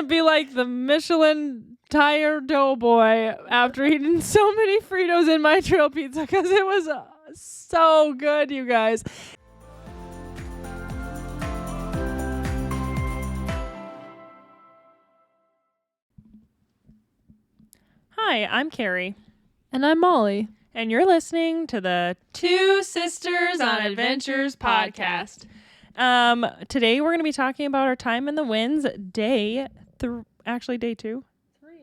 to be like the Michelin tire doughboy after eating so many Fritos in my trail pizza because it was so good, you guys. Hi, I'm Carrie. And I'm Molly. And you're listening to the Two Sisters on Adventures podcast. Today we're going to be talking about our time in the winds, day 2.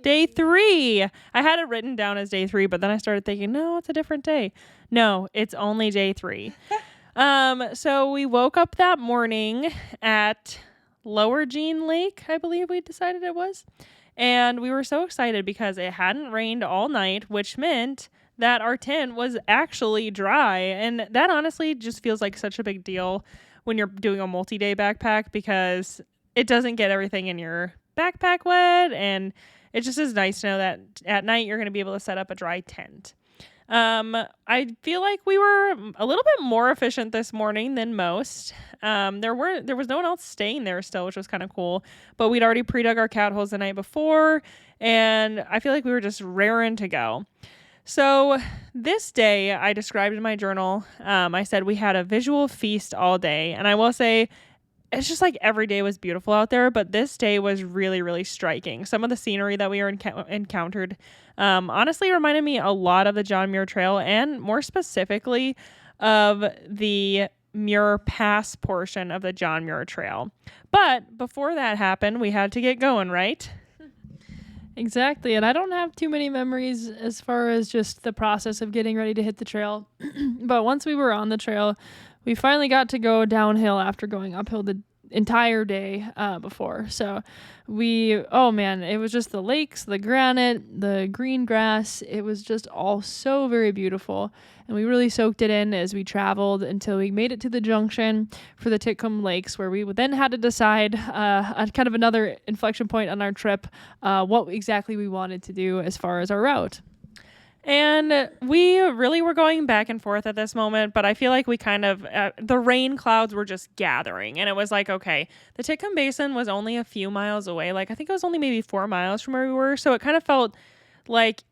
Day 3. I had it written down as day 3, but then I started thinking, no, it's a different day. No, it's only day 3. So we woke up that morning at Lower Jean Lake, I believe we decided it was. And we were so excited because it hadn't rained all night, which meant that our tent was actually dry. And that honestly just feels like such a big deal when you're doing a multi-day backpack because it doesn't get everything in your backpack wet. And it just is nice to know that at night you're going to be able to set up a dry tent. I feel like we were a little bit more efficient this morning than most. There was no one else staying there still, which was kind of cool, but we'd already pre-dug our cat holes the night before, and I feel like we were just raring to go. So this day I described in my journal, I said we had a visual feast all day, and I will say it's just like every day was beautiful out there, but this day was really, really striking. Some of the scenery that we encountered honestly reminded me a lot of the John Muir Trail, and more specifically of the Muir Pass portion of the John Muir Trail. But before that happened, we had to get going, right? Exactly. And I don't have too many memories as far as just the process of getting ready to hit the trail. But once we were on the trail, we finally got to go downhill after going uphill the entire day before. So it was just the lakes, the granite, the green grass. It was just all so very beautiful. And we really soaked it in as we traveled until we made it to the junction for the Titcomb Lakes, where we then had to decide on kind of another inflection point on our trip, what exactly we wanted to do as far as our route. And we really were going back and forth at this moment, but I feel like we kind of, the rain clouds were just gathering, and it was like, okay, the Titcomb Basin was only a few miles away. Like, I think it was only maybe 4 miles from where we were. So it kind of felt like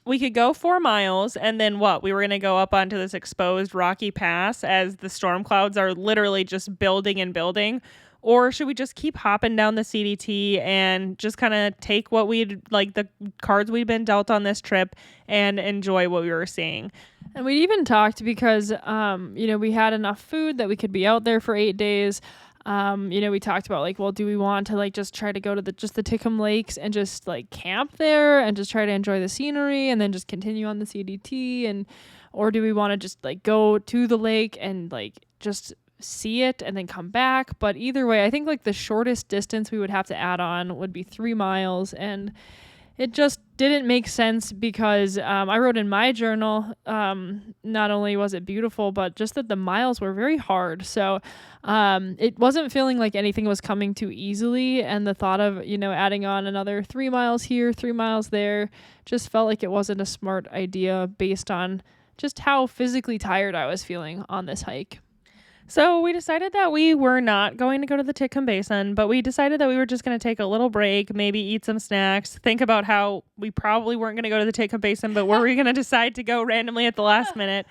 we could go 4 miles, and then we were going to go up onto this exposed rocky pass as the storm clouds are literally just building and building. Or should we just keep hopping down the CDT and just kind of take the cards we'd been dealt on this trip and enjoy what we were seeing? And we even talked because, we had enough food that we could be out there for 8 days. We talked about do we want to just try to go to the Titcomb Lakes and just camp there and just try to enjoy the scenery and then just continue on the CDT, or do we want to just go to the lake and just see it and then come back? But either way, I think the shortest distance we would have to add on would be 3 miles, and it just didn't make sense because I wrote in my journal, not only was it beautiful, but just that the miles were very hard. So it wasn't feeling like anything was coming too easily, and the thought of adding on another 3 miles here, 3 miles there just felt like it wasn't a smart idea based on just how physically tired I was feeling on this hike. So we decided that we were not going to go to the Titcomb Basin, but we decided that we were just going to take a little break, maybe eat some snacks, think about how we probably weren't going to go to the Titcomb Basin, but were we going to decide to go randomly at the last minute?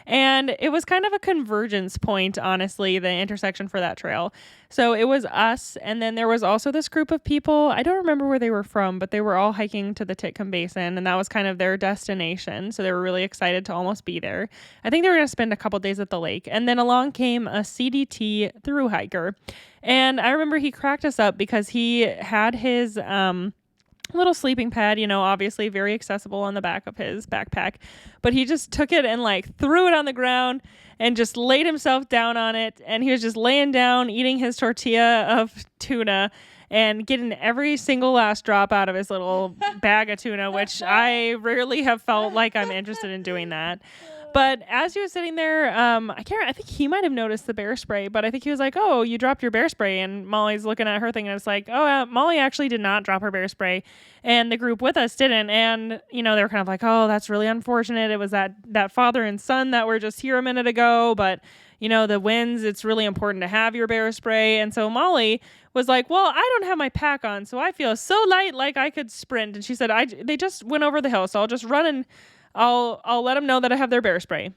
And it was kind of a convergence point, honestly, the intersection for that trail. So it was us, and then there was also this group of people. I don't remember where they were from, but they were all hiking to the Titcomb Basin, and that was kind of their destination. So they were really excited to almost be there. I think they were going to spend a couple days at the lake. And then along came a CDT thru hiker. And I remember he cracked us up because he had his little sleeping pad, obviously very accessible on the back of his backpack, but he just took it and threw it on the ground and just laid himself down on it, and he was just laying down eating his tortilla of tuna and getting every single last drop out of his little bag of tuna, which I rarely have felt like I'm interested in doing that. But as he was sitting there, I think he might have noticed the bear spray, but I think he was like, "Oh, you dropped your bear spray." And Molly's looking at her thing, and it's like, "Oh, Molly actually did not drop her bear spray." And the group with us didn't. And, they were kind of like, "Oh, that's really unfortunate. It was that father and son that were just here a minute ago." But, the winds, it's really important to have your bear spray. And so Molly was like, well, I don't have my pack on, so I feel so light like I could sprint. And she said, they just went over the hill, so I'll just run and I'll let them know that I have their bear spray.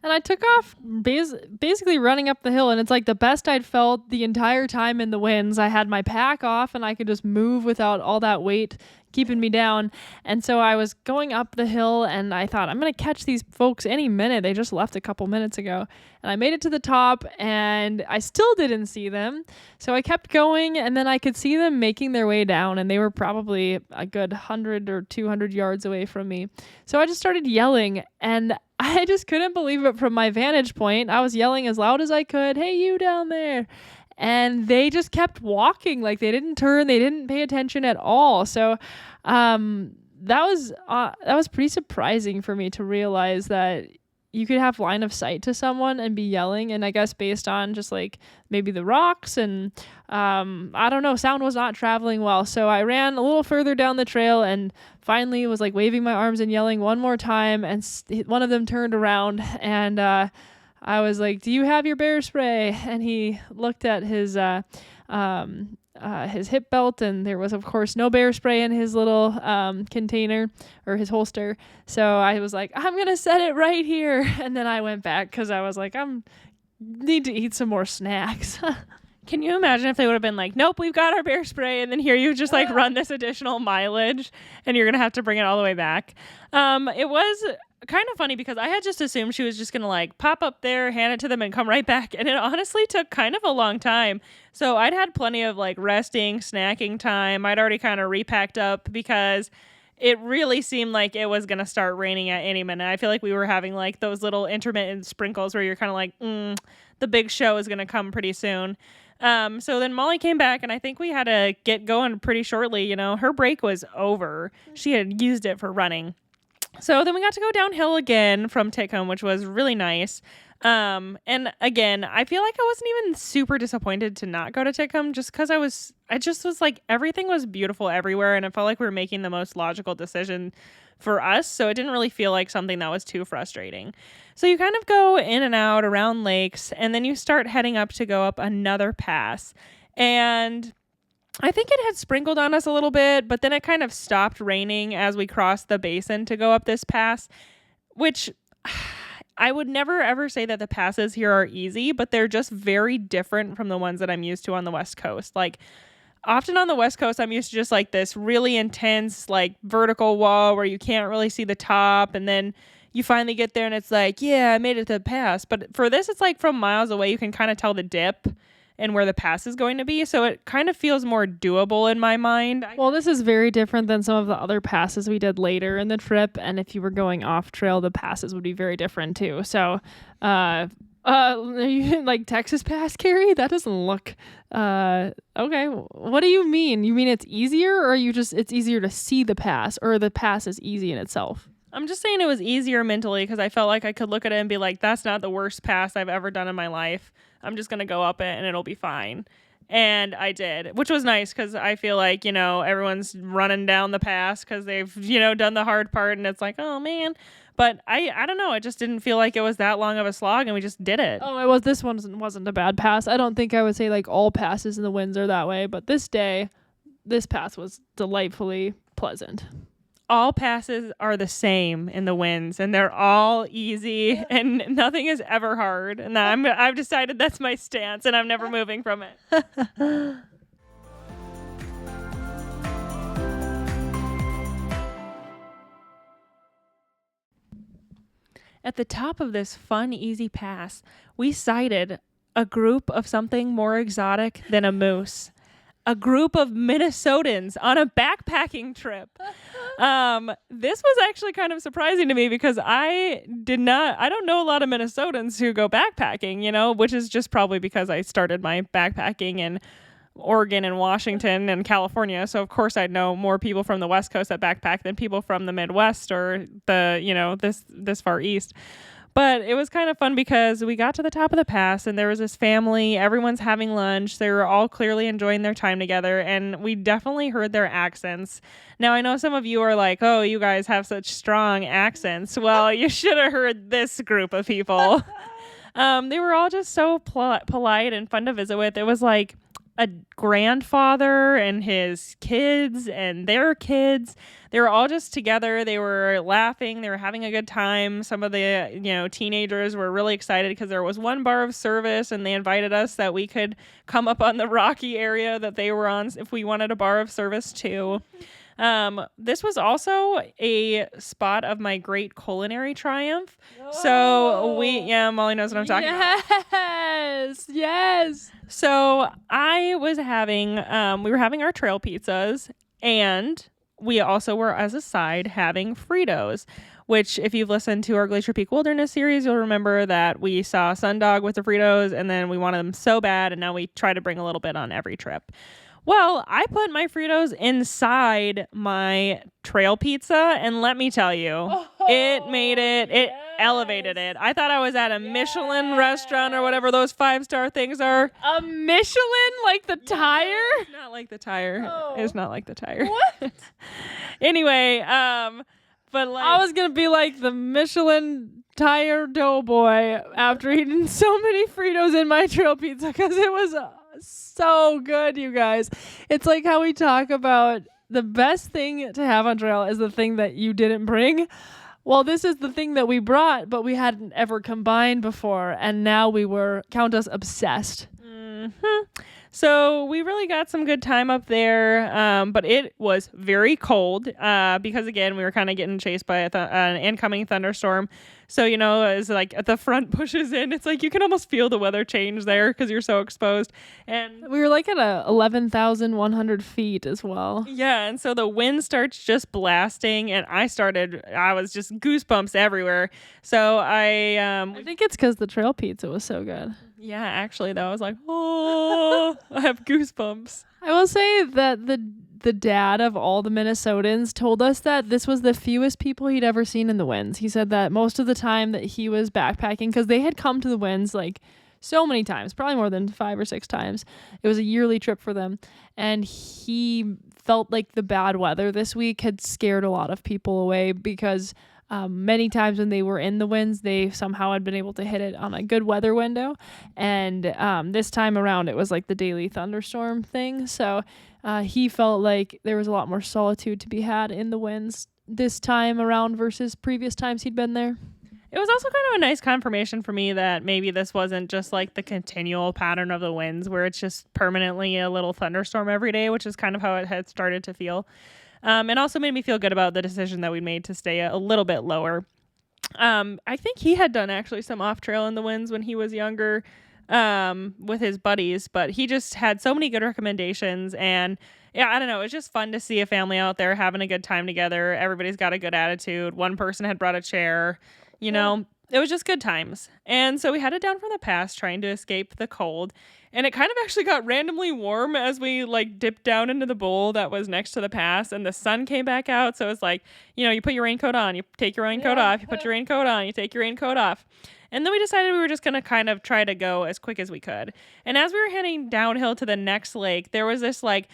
And I took off basically running up the hill, and it's like the best I'd felt the entire time in the winds. I had my pack off and I could just move without all that weight keeping me down. And so I was going up the hill and I thought, I'm going to catch these folks any minute. They just left a couple minutes ago. And I made it to the top and I still didn't see them. So I kept going, and then I could see them making their way down, and they were probably a good 100 or 200 yards away from me. So I just started yelling, and I just couldn't believe it from my vantage point. I was yelling as loud as I could, "Hey, you down there." And they just kept walking. Like, they didn't turn, they didn't pay attention at all. So that was pretty surprising for me to realize that you could have line of sight to someone and be yelling. And I guess based on just like maybe the rocks and I don't know, sound was not traveling well. So I ran a little further down the trail and finally was like waving my arms and yelling one more time. And one of them turned around and I was like, "Do you have your bear spray?" And he looked at his hip belt, and there was of course no bear spray in his little container or his holster. So I was like, "I'm gonna set it right here," and then I went back because I was like, need to eat some more snacks. Can you imagine if they would have been like, "Nope, we've got our bear spray," and then here you just like run this additional mileage and you're gonna have to bring it all the way back? It was kind of funny because I had just assumed she was just gonna like pop up there, hand it to them, and come right back, and it honestly took kind of a long time. So I'd had plenty of like resting, snacking time. I'd already kind of repacked up because it really seemed like it was gonna start raining at any minute. I feel like we were having like those little intermittent sprinkles where you're kind of like, the big show is gonna come pretty soon. So then Molly came back, and I think we had to get going pretty shortly. Her break was over. She had used it for running. So then we got to go downhill again from Tickham, which was really nice. And again, I feel like I wasn't even super disappointed to not go to Tickham just because I just was like, everything was beautiful everywhere. And it felt like we were making the most logical decision for us. So it didn't really feel like something that was too frustrating. So you kind of go in and out around lakes, and then you start heading up to go up another pass. And I think it had sprinkled on us a little bit, but then it kind of stopped raining as we crossed the basin to go up this pass, which I would never ever say that the passes here are easy, but they're just very different from the ones that I'm used to on the West Coast. Like, often on the West Coast, I'm used to just like this really intense, like vertical wall where you can't really see the top. And then you finally get there and it's like, yeah, I made it to the pass. But for this, it's like from miles away, you can kind of tell the dip and where the pass is going to be. So it kind of feels more doable in my mind. Well, this is very different than some of the other passes we did later in the trip. And if you were going off trail, the passes would be very different too. So, like Texas Pass, Carrie? That doesn't look, okay. What do you mean? You mean it's easier, or it's easier to see the pass, or the pass is easy in itself? I'm just saying it was easier mentally because I felt like I could look at it and be like, that's not the worst pass I've ever done in my life. I'm just going to go up it and it'll be fine. And I did, which was nice because I feel like, everyone's running down the pass because they've, done the hard part, and it's like, oh man. But I don't know. It just didn't feel like it was that long of a slog, and we just did it. Oh, this one wasn't a bad pass. I don't think I would say like all passes in the winds are that way, but this pass was delightfully pleasant. All passes are the same in the winds, and they're all easy, and nothing is ever hard. And I've decided that's my stance, and I'm never moving from it. At the top of this fun, easy pass, we sighted a group of something more exotic than a moose. A group of Minnesotans on a backpacking trip. This was actually kind of surprising to me because I don't know a lot of Minnesotans who go backpacking, which is just probably because I started my backpacking in Oregon and Washington and California. So of course I'd know more people from the West Coast that backpack than people from the Midwest or this far east. But it was kind of fun because we got to the top of the pass and there was this family, everyone's having lunch. They were all clearly enjoying their time together, and we definitely heard their accents. Now, I know some of you are like, oh, you guys have such strong accents. Well, you should have heard this group of people. They were all just so polite and fun to visit with. It was like a grandfather and his kids and their kids. They were all just together. They were laughing. They were having a good time. Some of the, teenagers were really excited because there was one bar of service and they invited us that we could come up on the rocky area that they were on if we wanted a bar of service too. This was also a spot of my great culinary triumph. So Molly knows what I'm talking about. Yes. So I was having, we were having our trail pizzas, and we also were, as a side, having Fritos, which if you've listened to our Glacier Peak Wilderness series, you'll remember that we saw Sundog with the Fritos, and then we wanted them so bad, and now we try to bring a little bit on every trip. Well, I put my Fritos inside my trail pizza, and let me tell you, it made it elevated it. I thought I was at a Michelin restaurant or whatever those 5-star things are. A Michelin, like the tire? It's not like the tire. Oh. It's not like the tire. What? Anyway, but like I was going to be like the Michelin tire doughboy after eating so many Fritos in my trail pizza because it was so good, you guys. It's like how we talk about the best thing to have on trail is the thing that you didn't bring. Well, this is the thing that we brought, but we hadn't ever combined before. And now we were, count us, obsessed. Mm-hmm. So we really got some good time up there, but it was very cold because, again, we were kind of getting chased by an incoming thunderstorm. So, as like the front pushes in, it's like you can almost feel the weather change there because you're so exposed. And we were like at 11,100 feet as well. Yeah, and so the wind starts just blasting, and I was just goosebumps everywhere. So I think it's because the trail pizza was so good. Yeah, actually, though, I was like, oh, I have goosebumps. I will say that the dad of all the Minnesotans told us that this was the fewest people he'd ever seen in the winds. He said that most of the time that he was backpacking, because they had come to the winds like so many times, probably more than 5 or 6 times. It was a yearly trip for them. And he felt like the bad weather this week had scared a lot of people away because many times when they were in the winds, they somehow had been able to hit it on a good weather window. And this time around, it was like the daily thunderstorm thing. So he felt like there was a lot more solitude to be had in the winds this time around versus previous times he'd been there. It was also kind of a nice confirmation for me that maybe this wasn't just like the continual pattern of the winds where it's just permanently a little thunderstorm every day, which is kind of how it had started to feel. And also made me feel good about the decision that we made to stay a little bit lower. I think he had done actually some off trail in the winds when he was younger with his buddies, but he just had so many good recommendations. And yeah, I don't know. It was just fun to see a family out there having a good time together. Everybody's got a good attitude. One person had brought a chair, It was just good times. And so we headed down from the pass trying to escape the cold. And it kind of actually got randomly warm as we like dipped down into the bowl that was next to the pass, and the sun came back out. So it's like, you put your raincoat on, you take your raincoat off, you put your raincoat on, you take your raincoat off. And then we decided we were just going to kind of try to go as quick as we could. And as we were heading downhill to the next lake, there was this like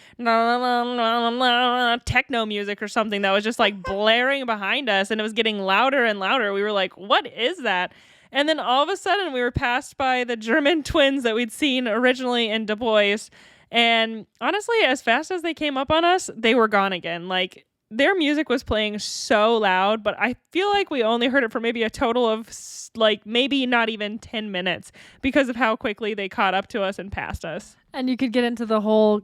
techno music or something that was just like blaring behind us, and it was getting louder and louder. We were like, what is that? And then all of a sudden we were passed by the German twins that we'd seen originally in Du Bois. And honestly, as fast as they came up on us, they were gone again. Like, their music was playing so loud, but I feel like we only heard it for maybe a total of like maybe not even 10 minutes because of how quickly they caught up to us and passed us. And you could get into the whole,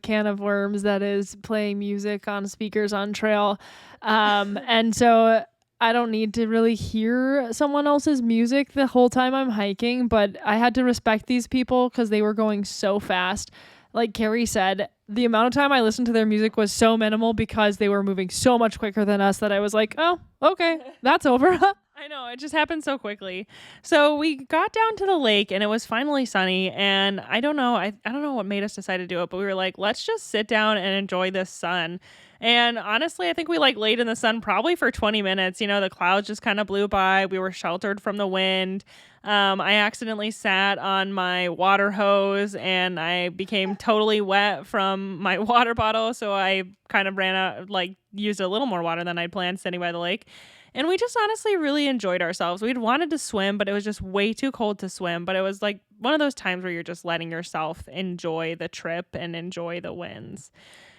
can of worms that is playing music on speakers on trail. And so I don't need to really hear someone else's music the whole time I'm hiking, but I had to respect these people because they were going so fast. Like Carrie said, the amount of time I listened to their music was so minimal because they were moving so much quicker than us that I was like, oh, okay, that's over. I know, it just happened so quickly. So we got down to the lake and it was finally sunny, and I don't know what made us decide to do it, but we were like, let's just sit down and enjoy this sun. And honestly, I think we laid in the sun probably for 20 minutes. The clouds just kind of blew by. We were sheltered from the wind. I accidentally sat on my water hose and I became totally wet from my water bottle. So I kind of ran out, used a little more water than I'd planned sitting by the lake. And we just honestly really enjoyed ourselves. We'd wanted to swim, but it was just way too cold to swim. But it was like one of those times where you're just letting yourself enjoy the trip and enjoy the winds.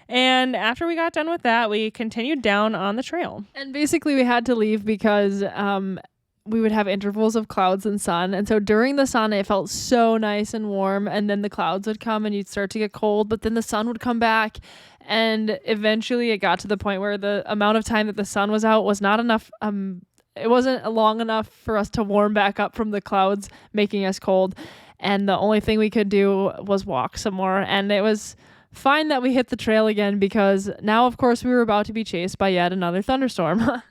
And after we got done with that, we continued down on the trail. And basically we had to leave because we would have intervals of clouds and sun. And so during the sun, it felt so nice and warm. And then the clouds would come and you'd start to get cold, but then the sun would come back. And eventually it got to the point where the amount of time that the sun was out was not enough. It wasn't long enough for us to warm back up from the clouds making us cold. And the only thing we could do was walk some more. And it was fine that we hit the trail again because now, of course, we were about to be chased by yet another thunderstorm.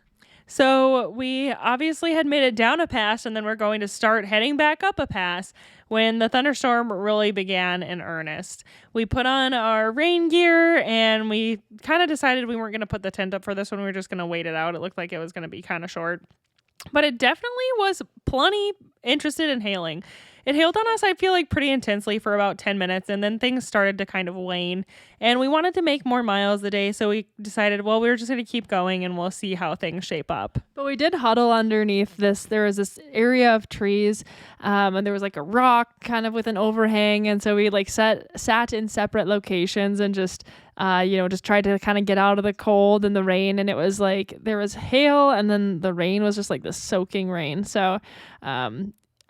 So we obviously had made it down a pass, and then we're going to start heading back up a pass when the thunderstorm really began in earnest. We put on our rain gear, and we kind of decided we weren't going to put the tent up for this one. We were just going to wait it out. It looked like it was going to be kind of short. But it definitely was plenty interested in hailing. It hailed on us, I feel like, pretty intensely for about 10 minutes, and then things started to kind of wane. And we wanted to make more miles a day, so we decided, well, we were just going to keep going, and we'll see how things shape up. But we did huddle underneath this. There was this area of trees, and there was like a rock kind of with an overhang. And so we like sat in separate locations and just just tried to kind of get out of the cold and the rain. And it was like there was hail, and then the rain was just like the soaking rain. So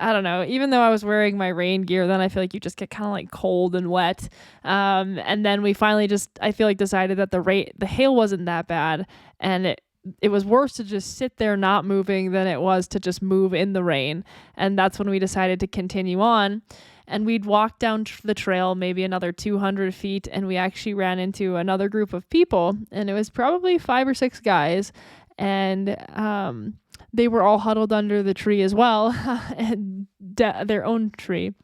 I don't know, even though I was wearing my rain gear, then I feel like you just get kind of like cold and wet. And then we finally I feel like decided that the hail wasn't that bad. And it was worse to just sit there not moving than it was to just move in the rain. And that's when we decided to continue on. And we'd walk down the trail maybe another 200 feet, and we actually ran into another group of people. And it was probably 5 or 6 guys. And they were all huddled under the tree as well, their own tree.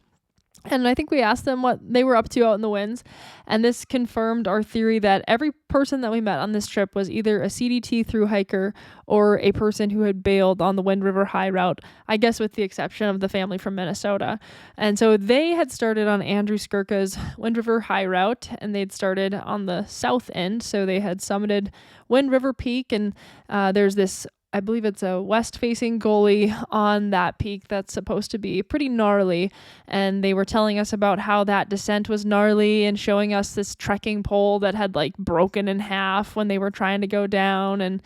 And I think we asked them what they were up to out in the winds. And this confirmed our theory that every person that we met on this trip was either a CDT thru hiker or a person who had bailed on the Wind River High route, I guess with the exception of the family from Minnesota. And so they had started on Andrew Skirka's Wind River High route, and they'd started on the south end. So they had summited Wind River Peak, and there's this, I believe it's a west-facing gully on that peak that's supposed to be pretty gnarly. And they were telling us about how that descent was gnarly and showing us this trekking pole that had like broken in half when they were trying to go down. And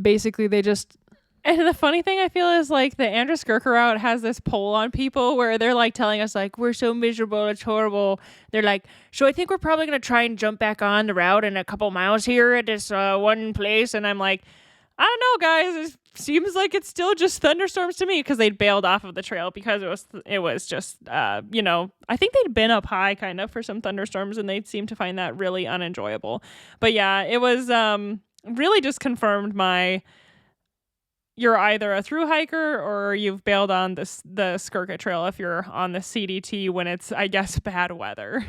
basically they just... And the funny thing I feel is like the Andrew Skirka route has this poll on people where they're like telling us like, we're so miserable, it's horrible. They're like, so I think we're probably going to try and jump back on the route in a couple miles here at this one place. And I'm like, I don't know, guys. It seems like it's still just thunderstorms to me, because they'd bailed off of the trail because it was just, I think they'd been up high kind of for some thunderstorms, and they seemed to find that really unenjoyable. But yeah, it was really just confirmed you're either a thru hiker or you've bailed on the Skirka Trail if you're on the CDT when it's, I guess, bad weather.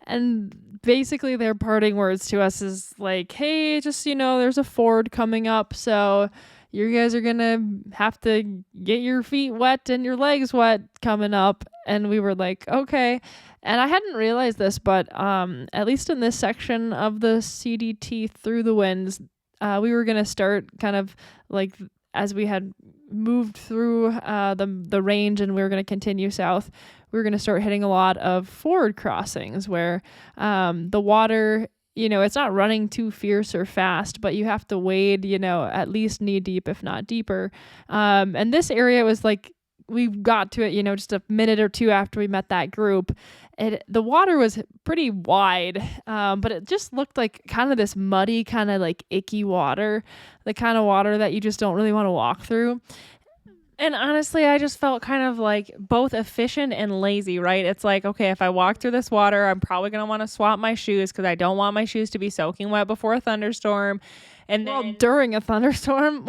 And basically their parting words to us is like, hey, just, there's a ford coming up, so you guys are going to have to get your feet wet and your legs wet coming up. And we were like, okay. And I hadn't realized this, but at least in this section of the CDT through the winds, we were going to start kind of like as we had moved through the range and we were going to continue south, we were going to start hitting a lot of ford crossings where the water, it's not running too fierce or fast, but you have to wade, at least knee deep, if not deeper. And this area was like, we got to it, just a minute or two after we met that group. The water was pretty wide, but it just looked like kind of this muddy, kind of like icky water, the kind of water that you just don't really want to walk through. And honestly, I just felt kind of like both efficient and lazy, right? It's like, okay, if I walk through this water, I'm probably going to want to swap my shoes because I don't want my shoes to be soaking wet before a thunderstorm. And then during a thunderstorm,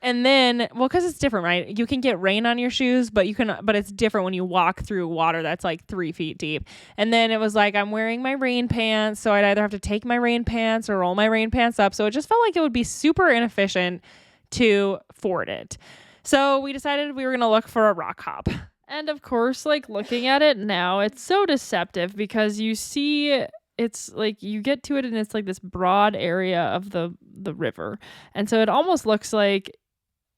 and then, because it's different, right? You can get rain on your shoes, but it's different when you walk through water that's like 3 feet deep. And then it was like, I'm wearing my rain pants, so I'd either have to take my rain pants or roll my rain pants up. So it just felt like it would be super inefficient to ford it. So we decided we were going to look for a rock hop. And of course, like looking at it now, it's so deceptive because you see it's like you get to it and it's like this broad area of the river. And so it almost looks like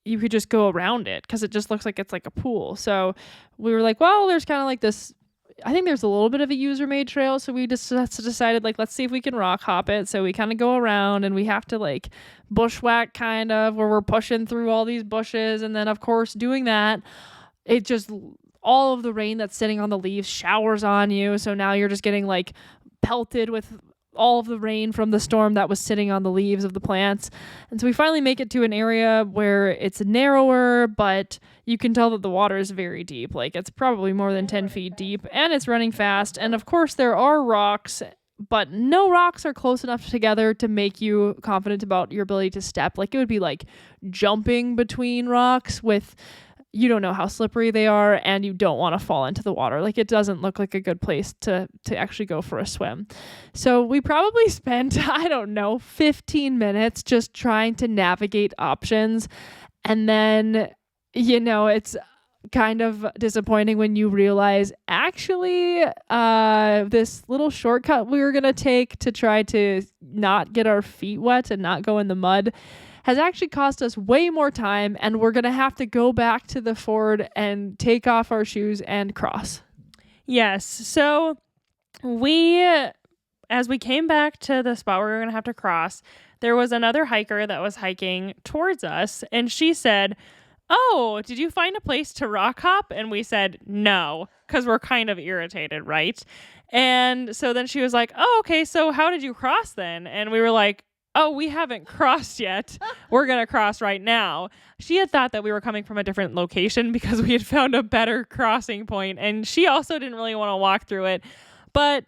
you could just go around it because it just looks like it's like a pool. So we were like, well, there's kind of like this, I think there's a little bit of a user made trail. So we just decided like, let's see if we can rock hop it. So we kind of go around and we have to like bushwhack kind of where we're pushing through all these bushes. And then of course doing that, it just, all of the rain that's sitting on the leaves showers on you. So now you're just getting like pelted with all of the rain from the storm that was sitting on the leaves of the plants. And so we finally make it to an area where it's narrower, but you can tell that the water is very deep. Like it's probably more than 10 feet deep and it's running fast. And of course there are rocks, but no rocks are close enough together to make you confident about your ability to step. Like it would be like jumping between rocks with, you don't know how slippery they are and you don't want to fall into the water. Like it doesn't look like a good place to actually go for a swim. So we probably spent, I don't know, 15 minutes just trying to navigate options. And then, you know, it's kind of disappointing when you realize actually this little shortcut we were going to take to try to not get our feet wet and not go in the mud has actually cost us way more time, and we're going to have to go back to the ford and take off our shoes and cross. Yes. So as we came back to the spot where we were going to have to cross, there was another hiker that was hiking towards us, and she said, "Oh, did you find a place to rock hop?" And we said, "No," because we're kind of irritated, right? And so then she was like, "Oh, okay, so how did you cross then?" And we were like, "Oh, we haven't crossed yet. We're going to cross right now." She had thought that we were coming from a different location because we had found a better crossing point, and she also didn't really want to walk through it. But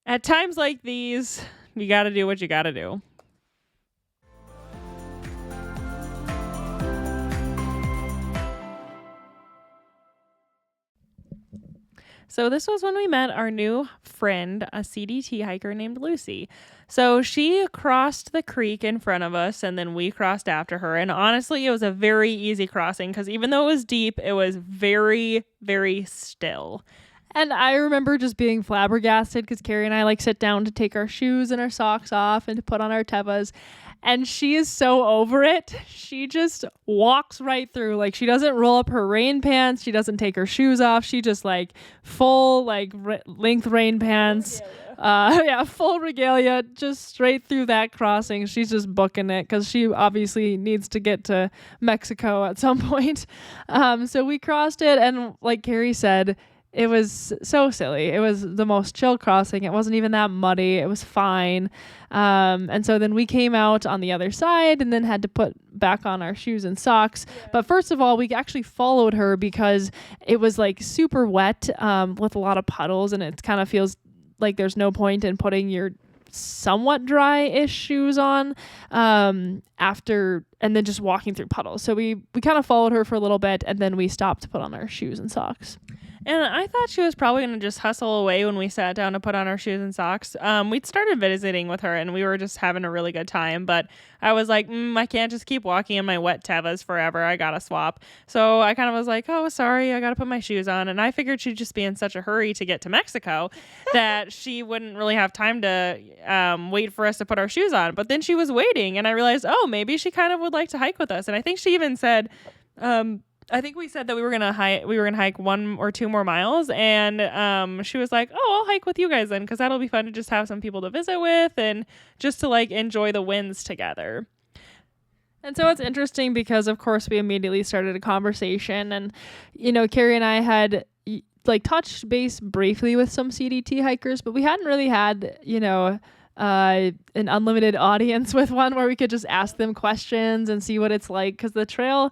at times like these, you got to do what you got to do. So this was when we met our new friend, a CDT hiker named Lucy. So she crossed the creek in front of us, and then we crossed after her. And honestly, it was a very easy crossing because even though it was deep, it was very, very still. And I remember just being flabbergasted because Carrie and I like sit down to take our shoes and our socks off and to put on our tevas. And she is so over it. She just walks right through. Like she doesn't roll up her rain pants. She doesn't take her shoes off. She just like full like length rain pants. Full regalia, just straight through that crossing. She's just booking it because she obviously needs to get to Mexico at some point. So we crossed it, and like Carrie said, it was so silly. It was the most chill crossing. It wasn't even that muddy. It was fine. And so then we came out on the other side and then had to put back on our shoes and socks. Yeah. But first of all, we actually followed her because it was like super wet with a lot of puddles, and it kind of feels like there's no point in putting your somewhat dry-ish shoes on after and then just walking through puddles. So we kind of followed her for a little bit, and then we stopped to put on our shoes and socks. And I thought she was probably going to just hustle away when we sat down to put on our shoes and socks. We'd started visiting with her, and we were just having a really good time. But I was like, I can't just keep walking in my wet tevas forever. I got to swap. So I kind of was like, oh, sorry, I got to put my shoes on. And I figured she'd just be in such a hurry to get to Mexico that she wouldn't really have time to wait for us to put our shoes on. But then she was waiting, and I realized, oh, maybe she kind of would like to hike with us. And I think she even said, I think we said that we were gonna hike 1 or 2 more miles, and she was like, "Oh, I'll hike with you guys then, because that'll be fun to just have some people to visit with and just to like enjoy the winds together." And so it's interesting because, of course, we immediately started a conversation, and Carrie and I had like touched base briefly with some CDT hikers, but we hadn't really had an unlimited audience with one where we could just ask them questions and see what it's like, because the trail,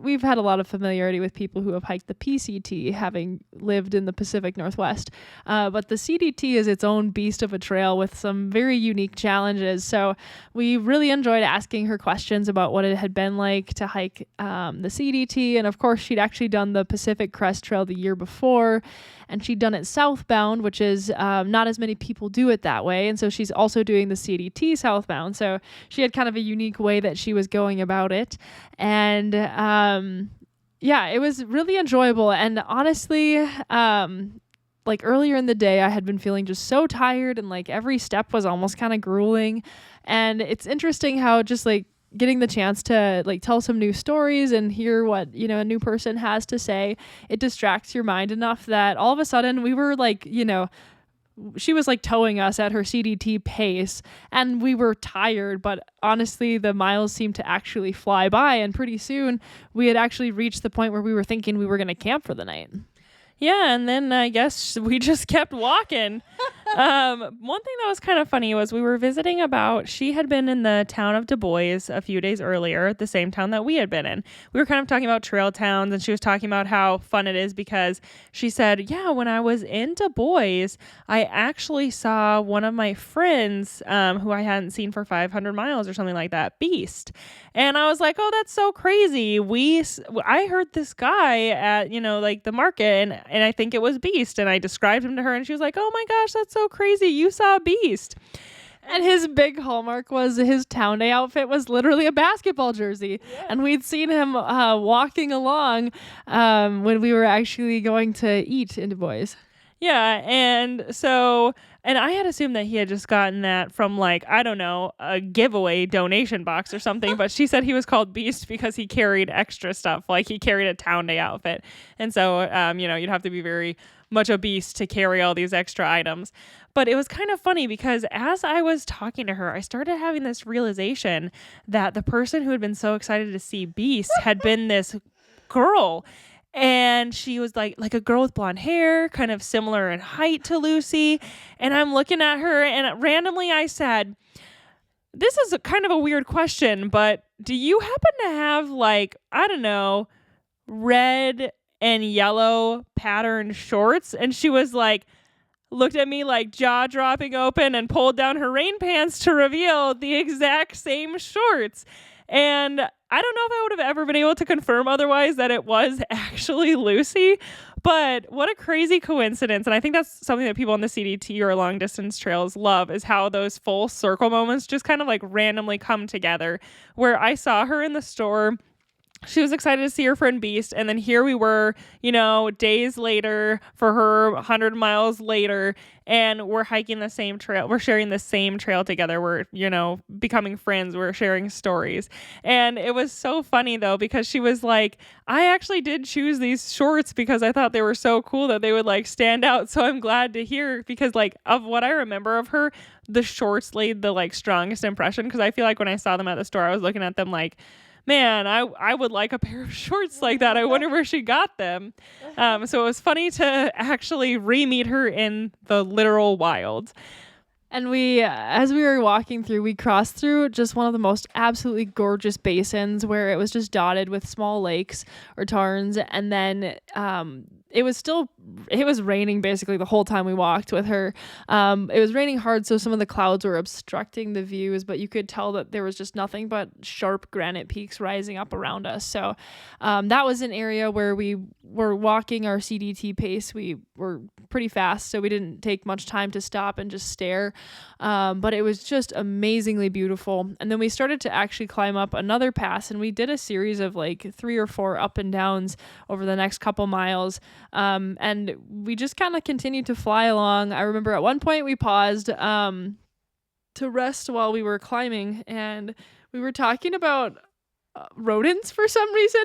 we've had a lot of familiarity with people who have hiked the PCT, having lived in the Pacific Northwest, but the CDT is its own beast of a trail with some very unique challenges. So we really enjoyed asking her questions about what it had been like to hike the CDT, and of course she'd actually done the Pacific Crest Trail the year before, and she'd done it southbound, which is not as many people do it that way. And so she's also doing the CDT southbound. So she had kind of a unique way that she was going about it. And it was really enjoyable. And honestly, like earlier in the day, I had been feeling just so tired, and like every step was almost kind of grueling. And it's interesting how just like getting the chance to like tell some new stories and hear what, you know, a new person has to say, it distracts your mind enough that all of a sudden we were like, you know, she was like towing us at her CDT pace and we were tired, but honestly the miles seemed to actually fly by, and pretty soon we had actually reached the point where we were thinking we were going to camp for the night. Yeah, and then I guess we just kept walking. One thing that was kind of funny was we were visiting about, she had been in the town of Du Bois a few days earlier, the same town that we had been in. We were kind of talking about trail towns, and she was talking about how fun it is because she said, yeah, when I was in Du Bois, I actually saw one of my friends who I hadn't seen for 500 miles or something like that, Beast. And I was like, oh, that's so crazy. I heard this guy at, you know, like the market, and I think it was Beast. And I described him to her, and she was like, oh my gosh, that's so crazy. You saw Beast. And his big hallmark was his town day outfit was literally a basketball jersey. Yeah. And we'd seen him walking along when we were actually going to eat in Du Bois. Yeah, and I had assumed that he had just gotten that from, like, I don't know, a giveaway donation box or something, but she said he was called Beast because he carried extra stuff, like he carried a town day outfit. And so, you know, you'd have to be very much a beast to carry all these extra items. But it was kind of funny because as I was talking to her, I started having this realization that the person who had been so excited to see Beast had been this girl. And she was like a girl with blonde hair, kind of similar in height to Lucy. And I'm looking at her, and randomly I said, this is kind of a weird question, but do you happen to have, like, I don't know, red and yellow patterned shorts? And she was like, looked at me like jaw dropping open and pulled down her rain pants to reveal the exact same shorts. And I don't know if I would have ever been able to confirm otherwise that it was actually Lucy, but what a crazy coincidence. And I think that's something that people on the CDT or long distance trails love, is how those full circle moments just kind of like randomly come together, where I saw her in the store. She was excited to see her friend Beast. And then here we were, you know, days later for her, 100 miles later, and we're hiking the same trail. We're sharing the same trail together. We're, you know, becoming friends. We're sharing stories. And it was so funny, though, because she was like, I actually did choose these shorts because I thought they were so cool that they would like stand out. So I'm glad to hear, because like of what I remember of her, the shorts laid the like strongest impression. Because I feel like when I saw them at the store, I was looking at them like, man, I would like a pair of shorts like that. I wonder where she got them. So it was funny to actually re-meet her in the literal wild. And we, as we were walking through, we crossed through just one of the most absolutely gorgeous basins where it was just dotted with small lakes or tarns. And then it was raining basically the whole time we walked with her. It was raining hard, so some of the clouds were obstructing the views, but you could tell that there was just nothing but sharp granite peaks rising up around us. So that was an area where we were walking our CDT pace. We were pretty fast, so we didn't take much time to stop and just stare. But it was just amazingly beautiful. And then we started to actually climb up another pass, and we did a series of like 3 or 4 up and downs over the next couple miles. And we just kind of continued to fly along. I remember at one point we paused to rest while we were climbing, and we were talking about rodents for some reason.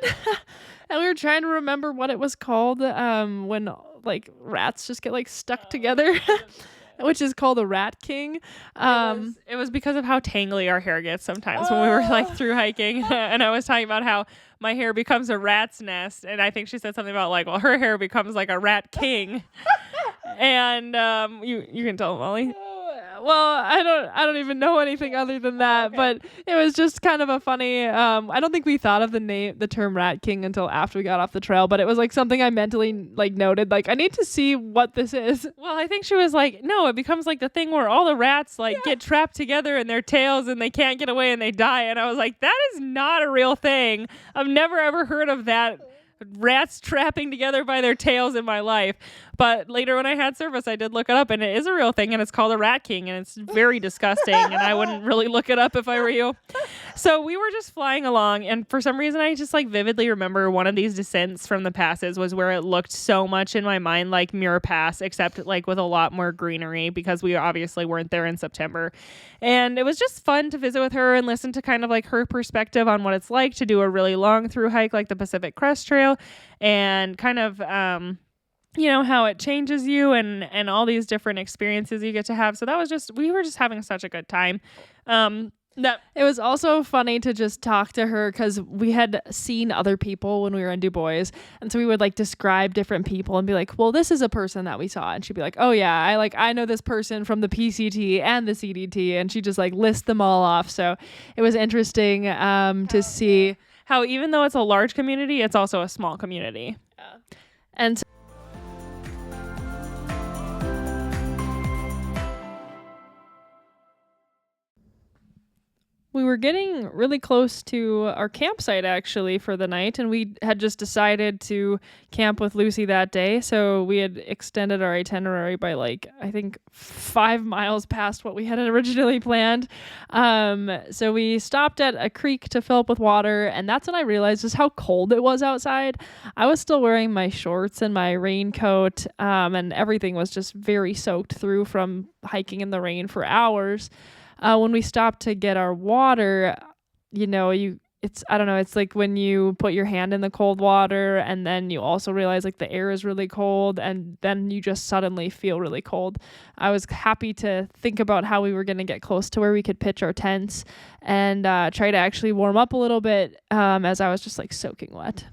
And we were trying to remember what it was called when like rats just get like stuck together. Which is called a rat king. It was because of how tangly our hair gets sometimes when we were like through hiking. And I was talking about how my hair becomes a rat's nest. And I think she said something about like, well, her hair becomes like a rat king. And you can tell, Molly. Well, I don't even know anything other than that, okay. But it was just kind of a funny, I don't think we thought of the term rat king until after we got off the trail, but it was like something I mentally like noted, like I need to see what this is. Well, I think she was like, no, it becomes like the thing where all the rats like get trapped together in their tails and they can't get away and they die. And I was like, that is not a real thing. I've never ever heard of that rats trapping together by their tails in my life. But later when I had service, I did look it up, and it is a real thing, and it's called a rat king, and it's very disgusting, and I wouldn't really look it up if I were you. So we were just flying along, and for some reason, I just like vividly remember one of these descents from the passes was where it looked so much in my mind like Muir Pass, except like with a lot more greenery, because we obviously weren't there in September. And it was just fun to visit with her and listen to kind of like her perspective on what it's like to do a really long through hike like the Pacific Crest Trail, and kind of how it changes you and all these different experiences you get to have. So that was just, we were just having such a good time. It was also funny to just talk to her because we had seen other people when we were in Du Bois. And so we would like describe different people and be like, well, this is a person that we saw. And she'd be like, oh yeah, I know this person from the PCT and the CDT. And she just like list them all off. So it was interesting to see how even though it's a large community, it's also a small community. Yeah. And we were getting really close to our campsite actually for the night, and we had just decided to camp with Lucy that day. So we had extended our itinerary by I think 5 miles past what we had originally planned. So we stopped at a creek to fill up with water, and that's when I realized just how cold it was outside. I was still wearing my shorts and my raincoat, and everything was just very soaked through from hiking in the rain for hours. When we stopped to get our water, it's like when you put your hand in the cold water and then you also realize the air is really cold and then you just suddenly feel really cold. I was happy to think about how we were going to get close to where we could pitch our tents and try to actually warm up a little bit as I was just soaking wet.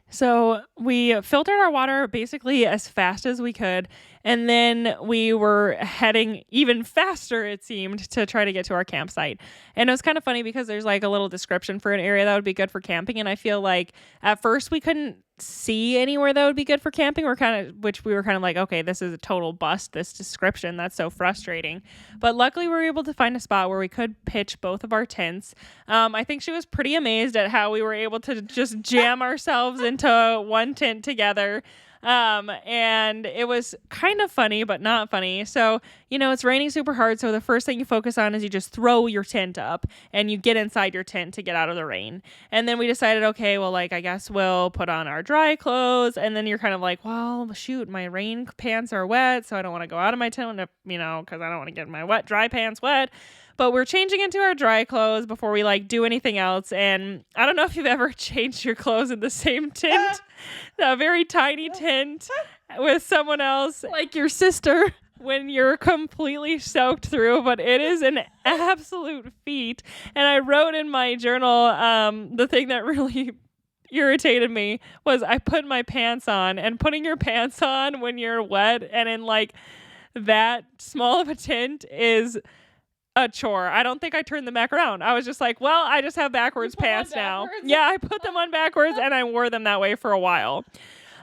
So we filtered our water basically as fast as we could, and then we were heading even faster, it seemed, to try to get to our campsite. And it was kind of funny because there's a little description for an area that would be good for camping, and I feel like at first we couldn't see anywhere that would be good for camping. We were kind of like, okay, this is a total bust, this description. That's so frustrating. But luckily we were able to find a spot where we could pitch both of our tents. I think she was pretty amazed at how we were able to just jam ourselves into one tent together. And it was kind of funny, but not funny. So, it's raining super hard. So the first thing you focus on is you just throw your tent up and you get inside your tent to get out of the rain. And then we decided, okay, well, I guess we'll put on our dry clothes. And then you're kind of like, well, shoot, my rain pants are wet. So I don't want to go out of my tent, because I don't want to get my dry pants wet. But we're changing into our dry clothes before we do anything else. And I don't know if you've ever changed your clothes in the same tent, a very tiny tent with someone else, like your sister, when you're completely soaked through. But it is an absolute feat. And I wrote in my journal, the thing that really irritated me was I put my pants on, and putting your pants on when you're wet and in that small of a tent is a chore. I don't think I turned them back around. I was just like, well, I just have backwards pants now. Yeah, I put them on backwards and I wore them that way for a while.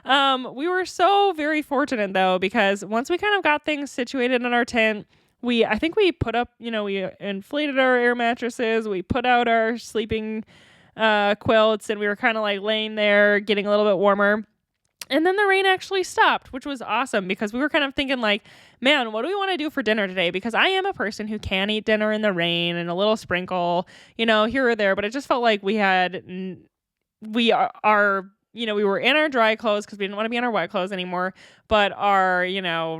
We were so very fortunate though, because once we kind of got things situated in our tent, I think we put up, we inflated our air mattresses, we put out our sleeping quilts, and we were kind of laying there getting a little bit warmer. And then the rain actually stopped, which was awesome, because we were kind of thinking man, what do we want to do for dinner today? Because I am a person who can eat dinner in the rain and a little sprinkle, here or there. But it just felt like we were in our dry clothes because we didn't want to be in our wet clothes anymore. But our,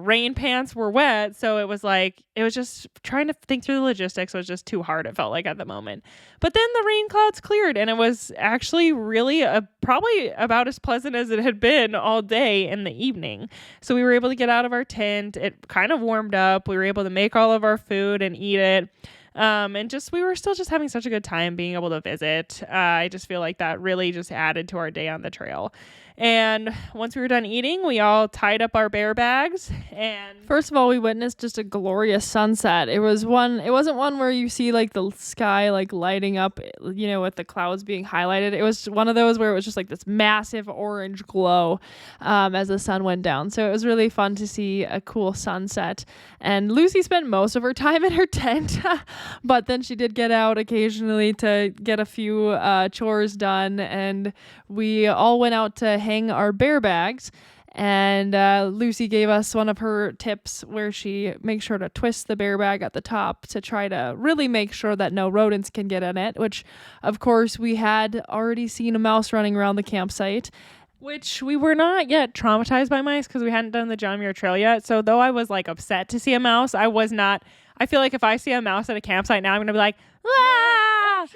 rain pants were wet. So it was just trying to think through the logistics was just too hard, it felt like at the moment. But then the rain clouds cleared, and it was actually really probably about as pleasant as it had been all day in the evening. So we were able to get out of our tent. It kind of warmed up. We were able to make all of our food and eat it. And we were still just having such a good time being able to visit. I just feel like that really just added to our day on the trail. And once we were done eating, we all tied up our bear bags. And first of all, we witnessed just a glorious sunset. It wasn't one where you see like the sky like lighting up, with the clouds being highlighted. It was one of those where it was just like this massive orange glow as the sun went down. So it was really fun to see a cool sunset. And Lucy spent most of her time in her tent, but then she did get out occasionally to get a few chores done. And we all went out to hang our bear bags. And Lucy gave us one of her tips where she makes sure to twist the bear bag at the top to try to really make sure that no rodents can get in it, which of course we had already seen a mouse running around the campsite. Which we were not yet traumatized by mice because we hadn't done the John Muir Trail yet. So though I was like upset to see a mouse, I was not. I feel like if I see a mouse at a campsite now, I'm going to be like, ah!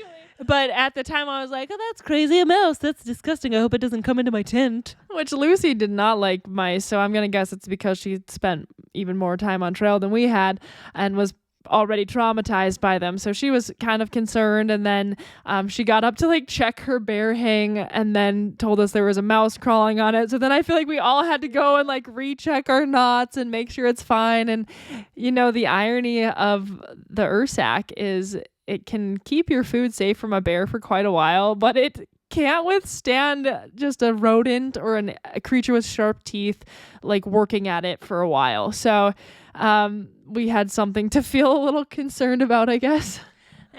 But at the time I was like, oh, that's crazy, a mouse. That's disgusting. I hope it doesn't come into my tent. Which Lucy did not like mice. So I'm going to guess it's because she spent even more time on trail than we had and was already traumatized by them. So she was kind of concerned. And then she got up to like check her bear hang and then told us there was a mouse crawling on it. So then I feel like we all had to go and like recheck our knots and make sure it's fine. And the irony of the Ursack is it can keep your food safe from a bear for quite a while, but it can't withstand just a rodent or a creature with sharp teeth like working at it for a while. So we had something to feel a little concerned about, I guess.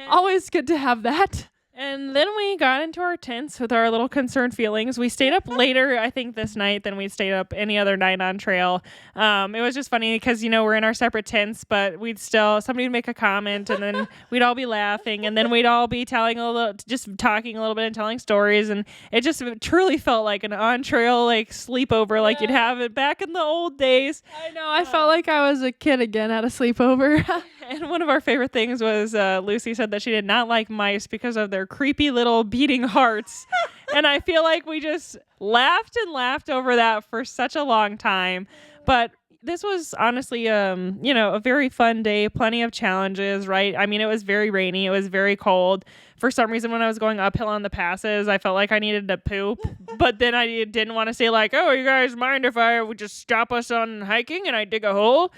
Always good to have that. And then we got into our tents with our little concerned feelings. We stayed up later, I think, this night than we stayed up any other night on trail. It was just funny because, we're in our separate tents, but somebody would make a comment and then we'd all be laughing and then we'd all be talking a little bit and telling stories. And it just truly felt like an on-trail, like sleepover, like you'd have it back in the old days. I know. I felt like I was a kid again at a sleepover. And one of our favorite things was Lucy said that she did not like mice because of their creepy little beating hearts. And I feel like we just laughed and laughed over that for such a long time. But this was honestly, a very fun day, plenty of challenges, right? I mean, it was very rainy. It was very cold. For some reason, when I was going uphill on the passes, I felt like I needed to poop. But then I didn't want to say like, oh, you guys mind if I would just stop us on hiking and I dig a hole?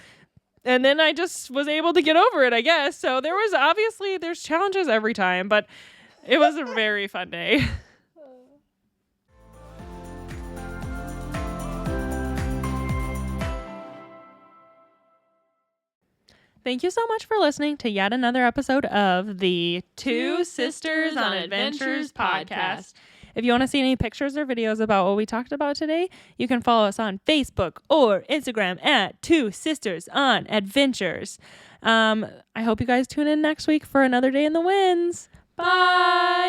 And then I just was able to get over it, I guess. So there's challenges every time, but it was a very fun day. Thank you so much for listening to yet another episode of the Two Sisters on Adventures podcast. If you want to see any pictures or videos about what we talked about today, you can follow us on Facebook or Instagram at Two Sisters on Adventures. I hope you guys tune in next week for another day in the winds. Bye!